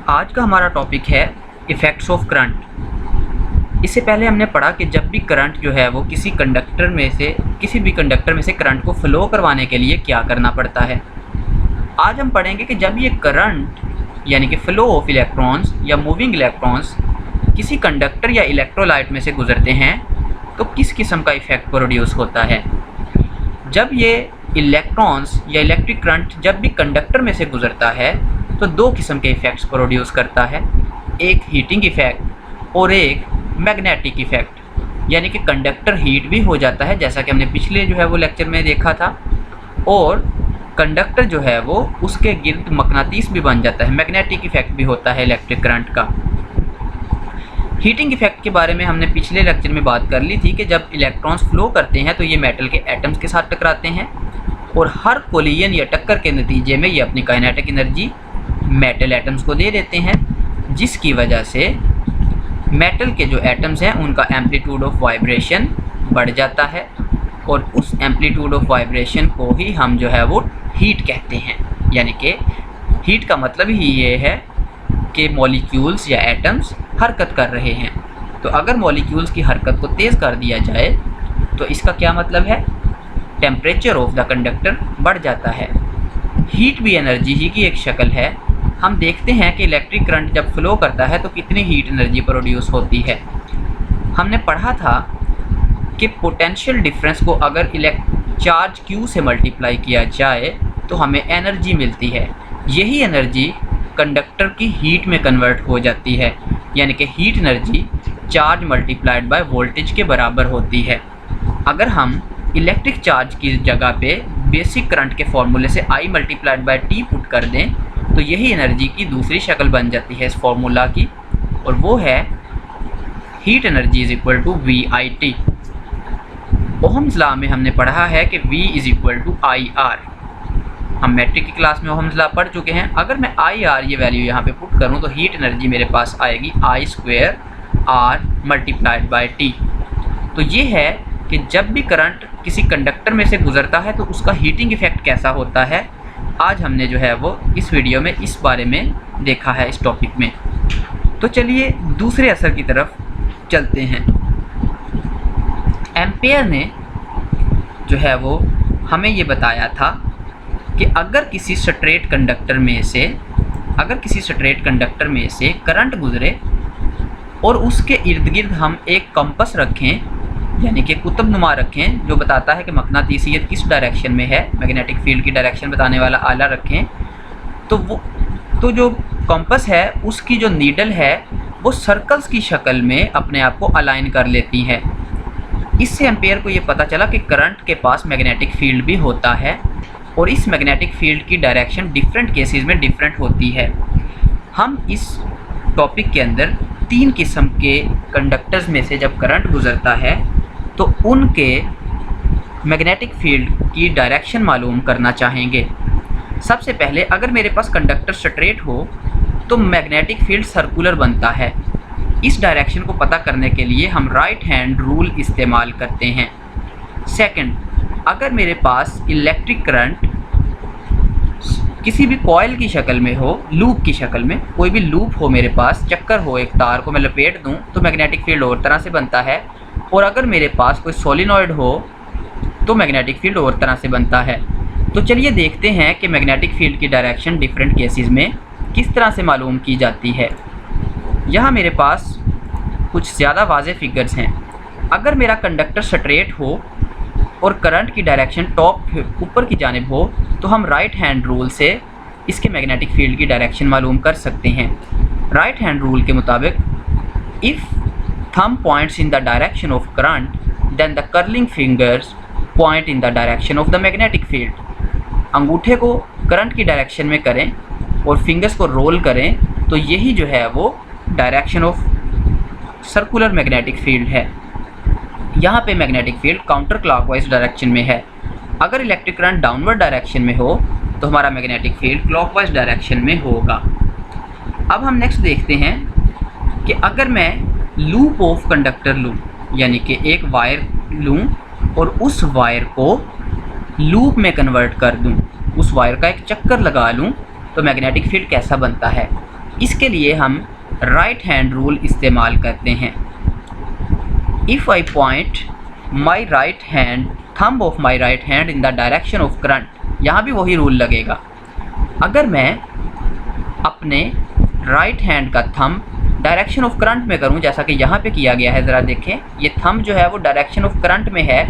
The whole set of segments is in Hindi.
आज का हमारा टॉपिक है इफ़ेक्ट्स ऑफ करंट। इससे पहले हमने पढ़ा कि जब भी करंट जो है वो किसी भी कंडक्टर में से करंट को फ्लो करवाने के लिए क्या करना पड़ता है। आज हम पढ़ेंगे कि जब ये करंट यानी कि फ्लो ऑफ इलेक्ट्रॉन्स या मूविंग इलेक्ट्रॉन्स किसी कंडक्टर या इलेक्ट्रोलाइट में से गुजरते हैं तो किस किस्म का इफ़ेक्ट प्रोड्यूस होता है। जब ये इलेक्ट्रॉन्स या इलेक्ट्रिक करंट जब भी कंडक्टर में से गुजरता है तो दो किस्म के इफ़ेक्ट्स प्रोड्यूस करता है, एक हीटिंग इफ़ेक्ट और एक मैग्नेटिक इफ़ेक्ट। यानी कि कंडक्टर हीट भी हो जाता है जैसा कि हमने पिछले जो है वो लेक्चर में देखा था, और कंडक्टर जो है वो उसके गिर्द मकनातीस भी बन जाता है। मैग्नेटिक इफ़ेक्ट भी होता है इलेक्ट्रिक करंट का। हीटिंग इफ़ेक्ट के बारे में हमने पिछले लेक्चर में बात कर ली थी कि जब इलेक्ट्रॉन्स फ्लो करते हैं तो ये मेटल के एटम्स के साथ टकराते हैं और हर कोलिजन या टक्कर के नतीजे में ये अपनी काइनेटिक एनर्जी मेटल एटम्स को दे देते हैं, जिसकी वजह से मेटल के जो एटम्स हैं उनका एम्पलीट्यूड ऑफ वाइब्रेशन बढ़ जाता है और उस एम्पलीट्यूड ऑफ वाइब्रेशन को ही हम जो है वो हीट कहते हैं। यानी कि हीट का मतलब ही ये है कि मॉलिक्यूल्स या एटम्स हरकत कर रहे हैं। तो अगर मॉलिक्यूल्स की हरकत को तेज़ कर दिया जाए तो इसका क्या मतलब है, टेम्परेचर ऑफ द कंडक्टर बढ़ जाता है। हीट भी एनर्जी ही की एक शक्ल है। हम देखते हैं कि इलेक्ट्रिक करंट जब फ्लो करता है तो कितनी हीट एनर्जी प्रोड्यूस होती है। हमने पढ़ा था कि पोटेंशियल डिफरेंस को अगर चार्ज Q से मल्टीप्लाई किया जाए तो हमें एनर्जी मिलती है। यही एनर्जी कंडक्टर की हीट में कन्वर्ट हो जाती है, यानी कि heat energy charge multiplied by voltage के बराबर होती है। अगर हम इलेक्ट्रिक चार्ज की जगह पे बेसिक करंट के फॉर्मूले से I multiplied by T put कर दें तो यही एनर्जी की दूसरी शक्ल बन जाती है इस फॉर्मूला की, और वो है heat energy is equal to VIT। Ohm's law में हमने पढ़ा है कि V is equal to IR। हम मैट्रिक की क्लास में ओहम्स लॉ पढ़ चुके हैं। अगर मैं IR ये वैल्यू यहाँ पे पुट करूँ तो हीट एनर्जी मेरे पास आएगी I² मल्टीप्लाइड बाय T। तो ये है कि जब भी करंट किसी कंडक्टर में से गुजरता है तो उसका हीटिंग इफ़ेक्ट कैसा होता है। आज हमने जो है वो इस वीडियो में इस बारे में देखा है इस टॉपिक में। तो चलिए दूसरे असर की तरफ चलते हैं। एम्पेयर ने जो है वो हमें ये बताया था कि अगर किसी स्ट्रेट कंडक्टर में से करंट गुजरे और उसके इर्द गिर्द हम एक कंपस रखें यानी कि कुतुबनुमा रखें जो बताता है कि मकनातीसियत किस डायरेक्शन में है, मैग्नेटिक फील्ड की डायरेक्शन बताने वाला आला रखें, तो जो कंपस है उसकी जो नीडल है वो सर्कल्स की शक्ल में अपने आप को अलाइन कर लेती है। इससे एम्पेयर को ये पता चला कि करंट के पास मैग्नेटिक फील्ड भी होता है और इस मैग्नेटिक फील्ड की डायरेक्शन डिफरेंट केसेस में डिफरेंट होती है। हम इस टॉपिक के अंदर 3 किस्म के कंडक्टर्स में से जब करंट गुजरता है तो उनके मैग्नेटिक फील्ड की डायरेक्शन मालूम करना चाहेंगे। सबसे पहले अगर मेरे पास कंडक्टर स्ट्रेट हो तो मैग्नेटिक फील्ड सर्कुलर बनता है। इस डायरेक्शन को पता करने के लिए हम राइट हैंड रूल इस्तेमाल करते हैं। सेकंड, अगर मेरे पास इलेक्ट्रिक करंट किसी भी कॉइल की शक्ल में हो, लूप की शक्ल में, कोई भी लूप हो मेरे पास, चक्कर हो, एक तार को मैं लपेट दूं तो मैग्नेटिक फील्ड और तरह से बनता है, और अगर मेरे पास कोई सोलिनॉइड हो तो मैग्नेटिक फील्ड और तरह से बनता है। तो चलिए देखते हैं कि मैग्नेटिक फील्ड की डायरेक्शन डिफरेंट केसेस में किस तरह से मालूम की जाती है। यहाँ मेरे पास कुछ ज़्यादा वाज़ेह फिगर्स हैं। अगर मेरा कंडक्टर स्ट्रेट हो और करंट की डायरेक्शन टॉप ऊपर की जानिब हो तो हम राइट हैंड रूल से इसके मैग्नेटिक फील्ड की डायरेक्शन मालूम कर सकते हैं। राइट हैंड रूल के मुताबिक if thumb points in the direction of current then the curling fingers point in the direction of the magnetic field. अंगूठे को करंट की डायरेक्शन में करें और फिंगर्स को रोल करें तो यही जो है वो direction of circular magnetic field है। यहाँ पे magnetic field counter clockwise direction में है। अगर इलेक्ट्रिक करंट डाउनवर्ड डायरेक्शन में हो तो हमारा मैग्नेटिक फील्ड क्लॉकवाइज डायरेक्शन में होगा। अब हम नेक्स्ट देखते हैं कि अगर मैं लूप ऑफ कंडक्टर लूँ, यानी कि एक वायर लूँ और उस वायर को लूप में कन्वर्ट कर दूँ, उस वायर का एक चक्कर लगा लूँ तो मैग्नेटिक फील्ड कैसा बनता है। इसके लिए हम राइट हैंड रूल इस्तेमाल करते हैं। If I point my right hand thumb of my right hand in the direction of current, यहाँ भी वही रूल लगेगा। अगर मैं अपने राइट हैंड का थंब डायरेक्शन ऑफ करंट में करूँ, जैसा कि यहाँ पे किया गया है, ज़रा देखें, ये थंब जो है वो डायरेक्शन ऑफ करंट में है,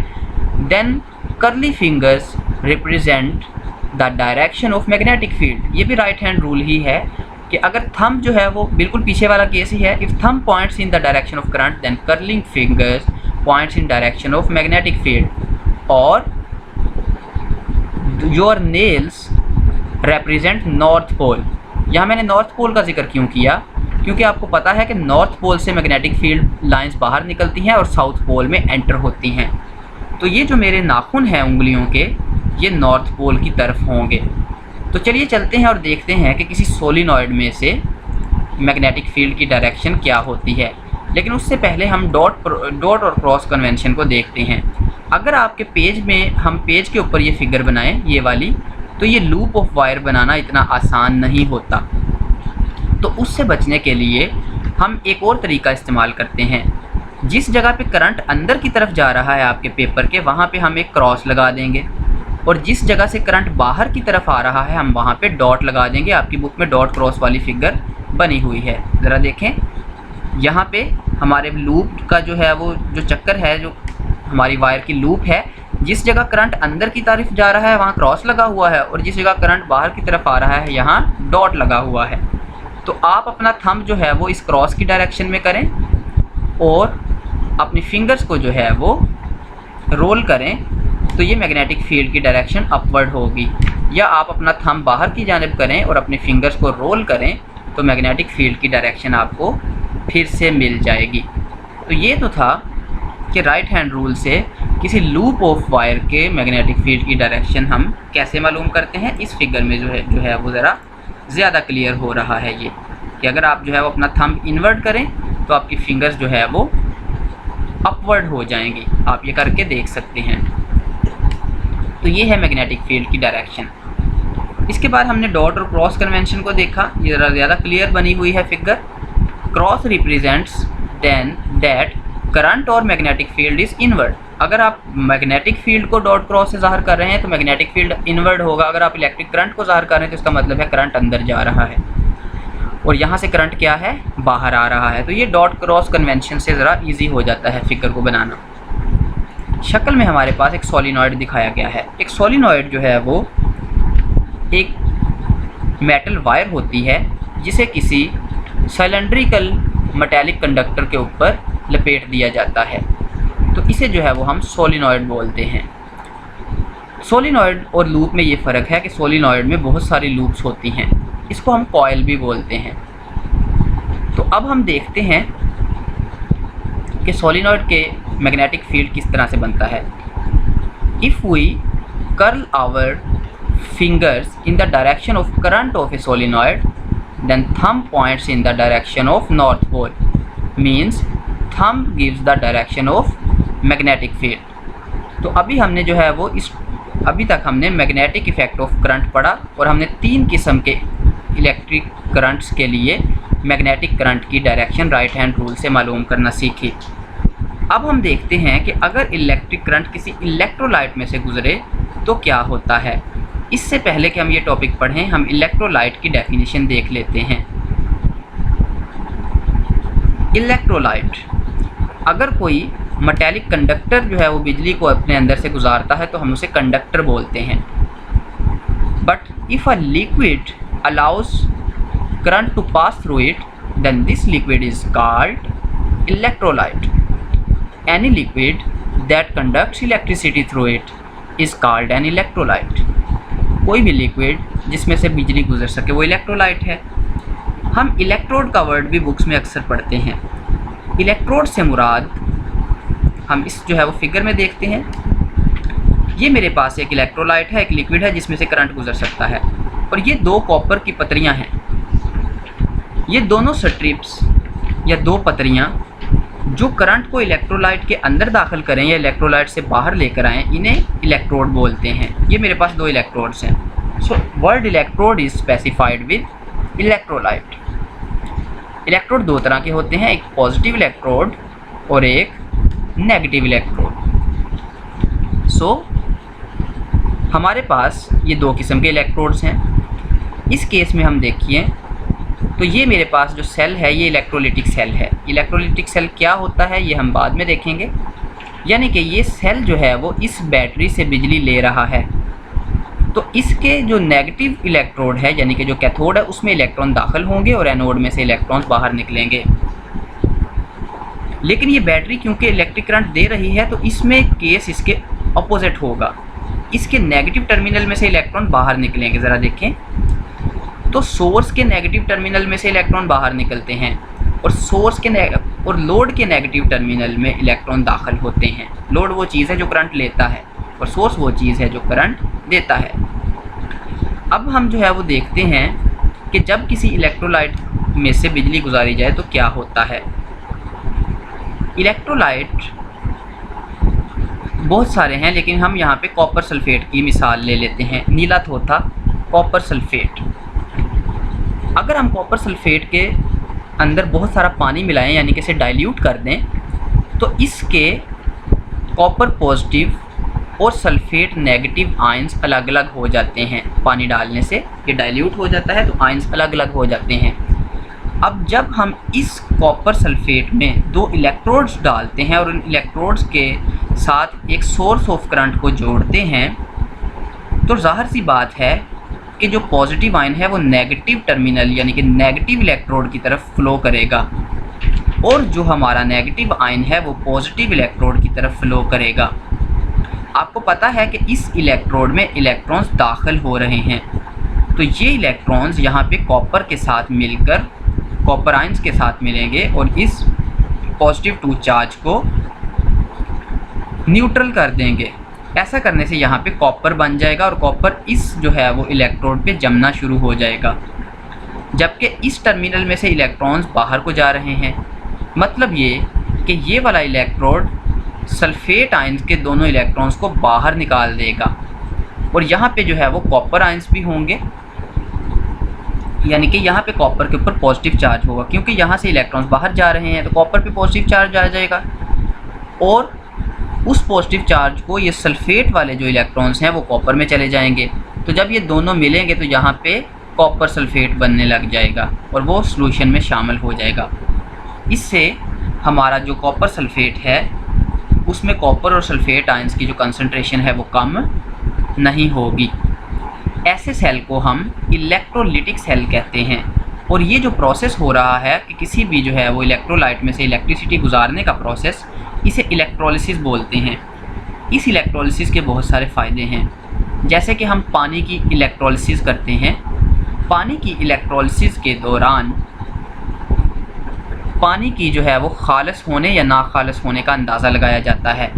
then curly fingers represent the direction of magnetic field. ये भी राइट हैंड रूल ही है कि अगर थंब जो है वो बिल्कुल पीछे वाला केस ही है, if thumb points in the direction of current then curling fingers points in direction of magnetic field, और your nails represent north pole. यहाँ मैंने नॉर्थ पोल का जिक्र क्यों किया, क्योंकि आपको पता है कि नॉर्थ पोल से मैग्नेटिक फील्ड लाइंस बाहर निकलती हैं और साउथ पोल में एंटर होती हैं। तो ये जो मेरे नाखून हैं उंगलियों के, ये नॉर्थ पोल की तरफ होंगे। तो चलिए चलते हैं और देखते हैं कि किसी सोलिनॉइड में से मैग्नेटिक फील्ड की डायरेक्शन क्या होती है। लेकिन उससे पहले हम डॉट और क्रॉस कन्वेंशन को देखते हैं। अगर आपके पेज में हम पेज के ऊपर ये फिगर बनाएं, ये वाली, तो ये लूप ऑफ वायर बनाना इतना आसान नहीं होता। तो उससे बचने के लिए हम एक और तरीका इस्तेमाल करते हैं। जिस जगह पे करंट अंदर की तरफ जा रहा है आपके पेपर के, वहाँ पे हम एक क्रॉस लगा देंगे, और जिस जगह से करंट बाहर की तरफ आ रहा है हम वहाँ पे डॉट लगा देंगे। आपकी बुक में डॉट क्रॉस वाली फिगर बनी हुई है, ज़रा देखें। यहाँ पे हमारे लूप का जो है वो जो चक्कर है, जो हमारी वायर की लूप है, जिस जगह करंट अंदर की तरफ जा रहा है वहाँ क्रॉस लगा हुआ है, और जिस जगह करंट बाहर की तरफ आ रहा है यहाँ डॉट लगा हुआ है। तो आप अपना थंब जो है वो इस क्रॉस की डायरेक्शन में करें और अपनी फिंगर्स को जो है वो रोल करें, तो ये मैग्नेटिक फील्ड की डायरेक्शन अपवर्ड होगी। या आप अपना थंब बाहर की जानिब करें और अपनी फिंगर्स को रोल करें, तो मैग्नेटिक फील्ड की डायरेक्शन आपको फिर से मिल जाएगी। तो ये तो था कि राइट हैंड रूल से किसी लूप ऑफ वायर के मैग्नेटिक फील्ड की डायरेक्शन हम कैसे मालूम करते हैं। इस फिगर में जो है वो ज़रा ज़्यादा क्लियर हो रहा है ये, कि अगर आप जो है वो अपना थंब इन्वर्ट करें तो आपकी फिंगर्स जो है वो अपवर्ड हो जाएंगी। आप ये करके देख सकते हैं। तो ये है मैग्नेटिक फील्ड की डायरेक्शन। इसके बाद हमने डॉट और क्रॉस कन्वेंशन को देखा, ये ज़रा ज़्यादा क्लियर बनी हुई है figure. Cross represents then that current और मैग्नेटिक फील्ड इज़ इनवर्ड। अगर आप मैग्नेटिक फील्ड को डॉट क्रॉस से ज़ाहिर कर रहे हैं तो मैग्नेटिक फील्ड इनवर्ड होगा। अगर आप इलेक्ट्रिक करंट को ज़ाहिर कर रहे हैं तो इसका मतलब है करंट अंदर जा रहा है, और यहाँ से करंट क्या है, बाहर आ रहा है। तो ये डॉट क्रॉस कन्वेंशन से ज़रा इजी हो जाता है फिगर को बनाना। शक्ल में हमारे पास एक सोलिनॉइड दिखाया गया है। एक सोलिनॉइड जो है वो एक मेटल वायर होती है जिसे किसी सिलेंड्रिकल मेटालिक कंडक्टर के ऊपर लपेट दिया जाता है। तो इसे जो है वो हम सोलिनॉइड बोलते हैं। सोलिनॉइड और लूप में ये फ़र्क है कि सोलिनॉइड में बहुत सारी लूप्स होती हैं, इसको हम कॉइल भी बोलते हैं। तो अब हम देखते हैं कि सोलिनॉइड के मैग्नेटिक फील्ड किस तरह से बनता है। If we curl our fingers in the direction of current of a solenoid then thumb points in the direction of north pole, means thumb gives the direction of magnetic field. तो अभी हमने जो है वो अभी तक हमने मैग्नेटिक इफेक्ट ऑफ करंट पढ़ा, और हमने 3 किस्म के इलेक्ट्रिक करंट्स के लिए मैग्नेटिक करंट की डायरेक्शन राइट हैंड रूल से मालूम करना सीखी। अब हम देखते हैं कि अगर इलेक्ट्रिक करंट किसी इलेक्ट्रोलाइट में से गुजरे तो क्या होता है। इससे पहले कि हम ये टॉपिक पढ़ें, हम इलेक्ट्रोलाइट की डेफिनेशन देख लेते हैं। इलेक्ट्रोलाइट, अगर कोई मेटालिक कंडक्टर जो है वो बिजली को अपने अंदर से गुजारता है तो हम उसे कंडक्टर बोलते हैं। But if a liquid allows current to pass through it, then this liquid is called electrolyte. Any liquid that conducts electricity through it is called an electrolyte. कोई भी लिक्विड जिसमें से बिजली गुजर सके वो इलेक्ट्रोलाइट है। हम इलेक्ट्रोड का वर्ड भी बुक्स में अक्सर पढ़ते हैं। इलेक्ट्रोड से मुराद हम इस जो है वो फिगर में देखते हैं। ये मेरे पास एक इलेक्ट्रोलाइट है, एक लिक्विड है जिसमें से करंट गुजर सकता है, और ये 2 कॉपर की पतरियां हैं। ये दोनों स्ट्रिप्स या 2 पतरियां जो करंट को इलेक्ट्रोलाइट के अंदर दाखिल करें या इलेक्ट्रोलाइट से बाहर लेकर आएँ, इन्हें इलेक्ट्रोड बोलते हैं। ये मेरे पास 2 इलेक्ट्रोड्स हैं। So word electrode is specified with electrolyte. Electrode दो तरह के होते हैं, एक पॉजिटिव इलेक्ट्रोड और एक नेगेटिव इलेक्ट्रोड। हमारे पास ये दो किस्म के इलेक्ट्रोड्स हैं। इस केस में हम देखिए तो ये मेरे पास जो सेल है ये इलेक्ट्रोलिटिक सेल है। इलेक्ट्रोलिटिक सेल क्या होता है ये हम बाद में देखेंगे। यानी कि ये सेल जो है वो इस बैटरी से बिजली ले रहा है। तो इसके जो नेगेटिव इलेक्ट्रोड है यानी कि जो कैथोड है उसमें इलेक्ट्रॉन दाखिल होंगे और एनोड में से इलेक्ट्रॉन्स बाहर निकलेंगे। लेकिन ये बैटरी क्योंकि इलेक्ट्रिक करंट दे रही है तो इसमें केस इसके अपोजिट होगा। इसके नेगेटिव टर्मिनल में से इलेक्ट्रॉन बाहर निकलेंगे। ज़रा देखें तो सोर्स के नेगेटिव टर्मिनल में से इलेक्ट्रॉन बाहर निकलते हैं और लोड के नेगेटिव टर्मिनल में इलेक्ट्रॉन दाखिल होते हैं। लोड वो चीज़ है जो करंट लेता है और सोर्स वो चीज़ है जो करंट देता है। अब हम जो है वो देखते हैं कि जब किसी इलेक्ट्रोलाइट में से बिजली गुजारी जाए तो क्या होता है। इलेक्ट्रोलाइट बहुत सारे हैं लेकिन हम यहाँ पे कॉपर सल्फेट की मिसाल ले लेते हैं। नीला थोथा कॉपर सल्फेट। अगर हम कॉपर सल्फेट के अंदर बहुत सारा पानी मिलाएं यानी कि इसे डाइल्यूट कर दें तो इसके कॉपर पॉजिटिव और सल्फेट नेगेटिव आयंस अलग अलग हो जाते हैं। पानी डालने से ये डाइल्यूट हो जाता है तो आयंस अलग अलग हो जाते हैं। अब जब हम इस कॉपर सल्फेट में दो इलेक्ट्रोड्स डालते हैं और उन इलेक्ट्रोड्स के साथ एक सोर्स ऑफ करंट को जोड़ते हैं तो ज़ाहिर सी बात है कि जो पॉजिटिव आयन है वो नेगेटिव टर्मिनल यानी कि नेगेटिव इलेक्ट्रोड की तरफ फ्लो करेगा और जो हमारा नेगेटिव आयन है वो पॉजिटिव इलेक्ट्रोड की तरफ फ्लो करेगा। आपको पता है कि इस इलेक्ट्रोड में इलेक्ट्रॉन्स दाखिल हो रहे हैं तो ये इलेक्ट्रॉन्स यहाँ पे कॉपर के साथ मिलकर कॉपर आयंस के साथ मिलेंगे और इस पॉजिटिव टू चार्ज को न्यूट्रल कर देंगे। ऐसा करने से यहाँ पे कॉपर बन जाएगा और कॉपर इस जो है वो इलेक्ट्रोड पे जमना शुरू हो जाएगा, जबकि इस टर्मिनल में से इलेक्ट्रॉन्स बाहर को जा रहे हैं। मतलब ये कि ये वाला इलेक्ट्रोड सल्फेट आयंस के दोनों इलेक्ट्रॉन्स को बाहर निकाल देगा और यहाँ पे जो है वो कॉपर आयंस भी होंगे यानी कि यहाँ पे कॉपर के ऊपर पॉजिटिव चार्ज होगा क्योंकि यहाँ से इलेक्ट्रॉन्स बाहर जा रहे हैं तो कॉपर पे पॉजिटिव चार्ज आ जाएगा और उस पॉजिटिव चार्ज को ये सल्फेट वाले जो इलेक्ट्रॉन्स हैं वो कॉपर में चले जाएंगे। तो जब ये दोनों मिलेंगे तो यहाँ पे कॉपर सल्फेट बनने लग जाएगा और वो सॉल्यूशन में शामिल हो जाएगा। इससे हमारा जो कॉपर सल्फेट है उसमें कॉपर और सल्फेट आयंस की जो कंसंट्रेशन है वो कम नहीं होगी। ऐसे सेल को हम इलेक्ट्रोलिटिक सेल कहते हैं और ये जो प्रोसेस हो रहा है कि किसी भी जो है वो इलेक्ट्रोलाइट में से इलेक्ट्रिसिटी गुजारने का प्रोसेस, इसे इलेक्ट्रोलिसिस बोलते हैं। इस इलेक्ट्रोलिसिस के बहुत सारे फ़ायदे हैं, जैसे कि हम पानी की इलेक्ट्रोलिसिस करते हैं। पानी की इलेक्ट्रोलिसिस के दौरान पानी की जो है वो खालिस होने या ना खालिस होने का अंदाज़ा लगाया जाता है।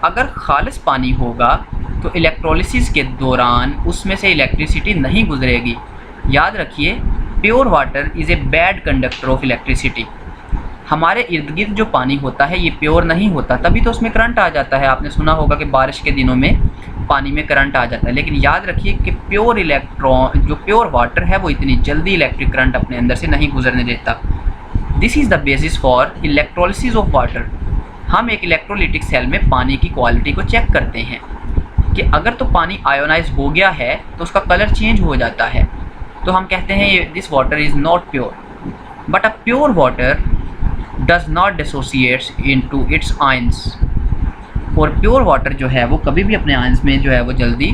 अगर खालिस पानी होगा तो इलेक्ट्रोलिसिस के दौरान उसमें से इलेक्ट्रिसिटी नहीं गुजरेगी। याद रखिए, pure water is a bad conductor of electricity. हमारे इर्द गिर्द जो पानी होता है ये प्योर नहीं होता, तभी तो उसमें करंट आ जाता है। आपने सुना होगा कि बारिश के दिनों में पानी में करंट आ जाता है, लेकिन याद रखिए कि प्योर वाटर है वो इतनी जल्दी इलेक्ट्रिक करंट अपने अंदर से नहीं गुजरने देता। This is the basis for electrolysis of water. हम एक इलेक्ट्रोलिटिक सेल में पानी की क्वालिटी को चेक करते हैं कि अगर तो पानी आयोनाइज हो गया है तो उसका कलर चेंज हो जाता है, तो हम कहते हैं this water is not pure. But a pure water does not dissociates into its ions. और प्योर वाटर जो है वो कभी भी अपने आयंस में जो है वो जल्दी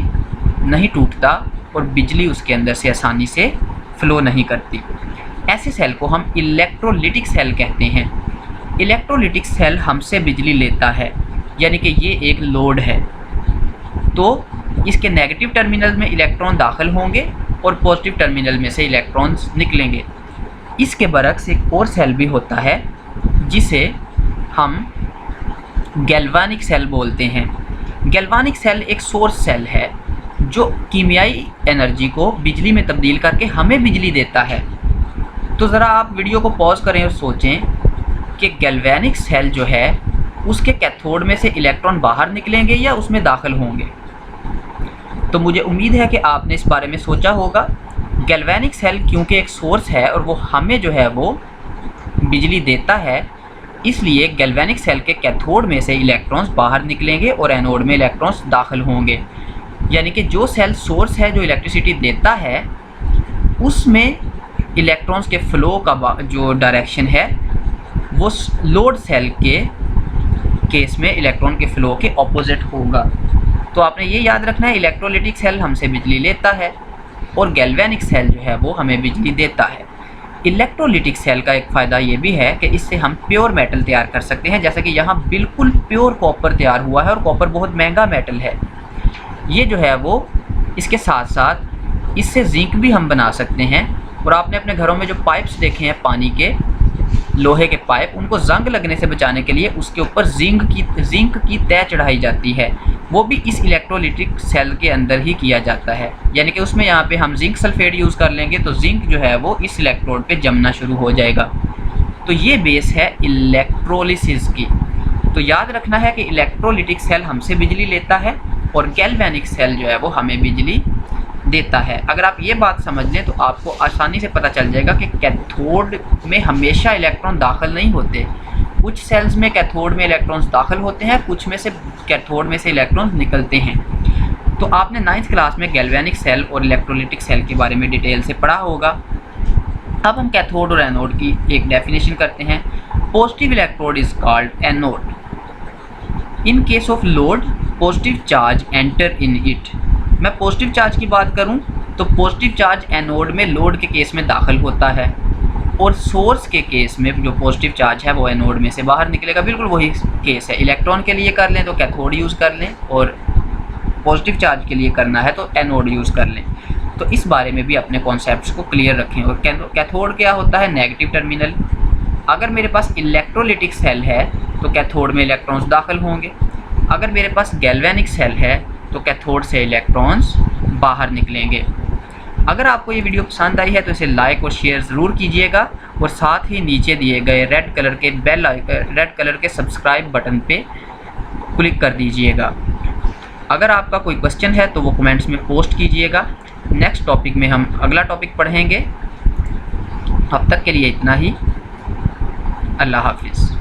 नहीं टूटता और बिजली उसके अंदर से आसानी से फ्लो नहीं करती। ऐसे सेल को हम इलेक्ट्रोलिटिक सेल कहते हैं। इलेक्ट्रोलिटिक सेल हमसे बिजली लेता है, यानी कि ये एक लोड है, तो इसके नेगेटिव टर्मिनल में इलेक्ट्रॉन दाखिल होंगे और पॉजिटिव टर्मिनल में से इलेक्ट्रॉन्स निकलेंगे। इसके बरक्स एक और सेल भी होता है जिसे हम गैल्वानिक सेल बोलते हैं। गैल्वानिक सेल एक सोर्स सेल है जो कीमियाई एनर्जी को बिजली में तब्दील करके हमें बिजली देता है। तो ज़रा आप वीडियो को पॉज करें और सोचें कि गैल्वानिक सेल जो है उसके कैथोड में से इलेक्ट्रॉन बाहर निकलेंगे या उसमें दाखिल होंगे। तो मुझे उम्मीद है कि आपने इस बारे में सोचा होगा। गैल्वानिक सेल क्योंकि एक सोर्स है और वो हमें जो है वो बिजली देता है, इसलिए गैल्वेनिक सेल के कैथोड में से इलेक्ट्रॉन्स बाहर निकलेंगे और एनोड में इलेक्ट्रॉन्स दाखिल होंगे। यानी कि जो सेल सोर्स है जो इलेक्ट्रिसिटी देता है उसमें इलेक्ट्रॉन्स के फ़्लो का जो डायरेक्शन है वो लोड सेल के केस में इलेक्ट्रॉन के फ़्लो के ऑपोजिट होगा। तो आपने ये याद रखना है, इलेक्ट्रोलिटिक सेल हमसे बिजली लेता है और गैल्वेनिक सेल जो है वो हमें बिजली देता है। इलेक्ट्रोलिटिक सेल का एक फ़ायदा ये भी है कि इससे हम प्योर मेटल तैयार कर सकते हैं, जैसे कि यहाँ बिल्कुल प्योर कॉपर तैयार हुआ है और कॉपर बहुत महंगा मेटल है। ये जो है वो इसके साथ साथ इससे जिंक भी हम बना सकते हैं। और आपने अपने घरों में जो पाइप्स देखे हैं पानी के, लोहे के पाइप, उनको जंग लगने से बचाने के लिए उसके ऊपर जिंक की तय चढ़ाई जाती है, वो भी इस इलेक्ट्रोलिटिक सेल के अंदर ही किया जाता है। यानी कि उसमें यहाँ पे हम जिंक सल्फेट यूज़ कर लेंगे तो जिंक जो है वो इस इलेक्ट्रोड पे जमना शुरू हो जाएगा। तो ये बेस है इलेक्ट्रोलिसिस की। तो याद रखना है कि इलेक्ट्रोलिटिक सेल हमसे बिजली लेता है और गैल्वेनिक सेल जो है वो हमें बिजली देता है। अगर आप ये बात समझ लें तो आपको आसानी से पता चल जाएगा कि कैथोड में हमेशा इलेक्ट्रॉन दाखिल नहीं होते। कुछ सेल्स में कैथोड में इलेक्ट्रॉन्स दाखिल होते हैं, कुछ में से कैथोड में से इलेक्ट्रॉन्स निकलते हैं। तो आपने 9th क्लास में गैल्वेनिक सेल और इलेक्ट्रोलिटिक सेल के बारे में डिटेल से पढ़ा होगा। अब हम कैथोड और एनोड की एक डेफिनेशन करते हैं। Positive electrode is called anode. In case of load positive charge enter in it. मैं पॉजिटिव चार्ज की बात करूं तो पॉजिटिव चार्ज एनोड में लोड के केस में दाखिल होता है और सोर्स के केस में जो पॉजिटिव चार्ज है वो एनोड में से बाहर निकलेगा। बिल्कुल वही केस है। इलेक्ट्रॉन के लिए कर लें तो कैथोड यूज़ कर लें और पॉजिटिव चार्ज के लिए करना है तो एनोड यूज़ कर लें। तो इस बारे में भी अपने कॉन्सेप्ट्स को क्लियर रखें। और कैथोड क्या होता है? Negative terminal. अगर मेरे पास इलेक्ट्रोलिटिक सेल है तो कैथोड में इलेक्ट्रॉन्स दाखिल होंगे। अगर मेरे पास गैल्वेनिक सेल है तो कैथोड से इलेक्ट्रॉन्स बाहर निकलेंगे। अगर आपको ये वीडियो पसंद आई है तो इसे लाइक और शेयर ज़रूर कीजिएगा और साथ ही नीचे दिए गए रेड कलर के सब्सक्राइब बटन पे क्लिक कर दीजिएगा। अगर आपका कोई क्वेश्चन है तो वो कमेंट्स में पोस्ट कीजिएगा। नेक्स्ट टॉपिक में हम अगला टॉपिक पढ़ेंगे। अब तक के लिए इतना ही। अल्लाह हाफिज़।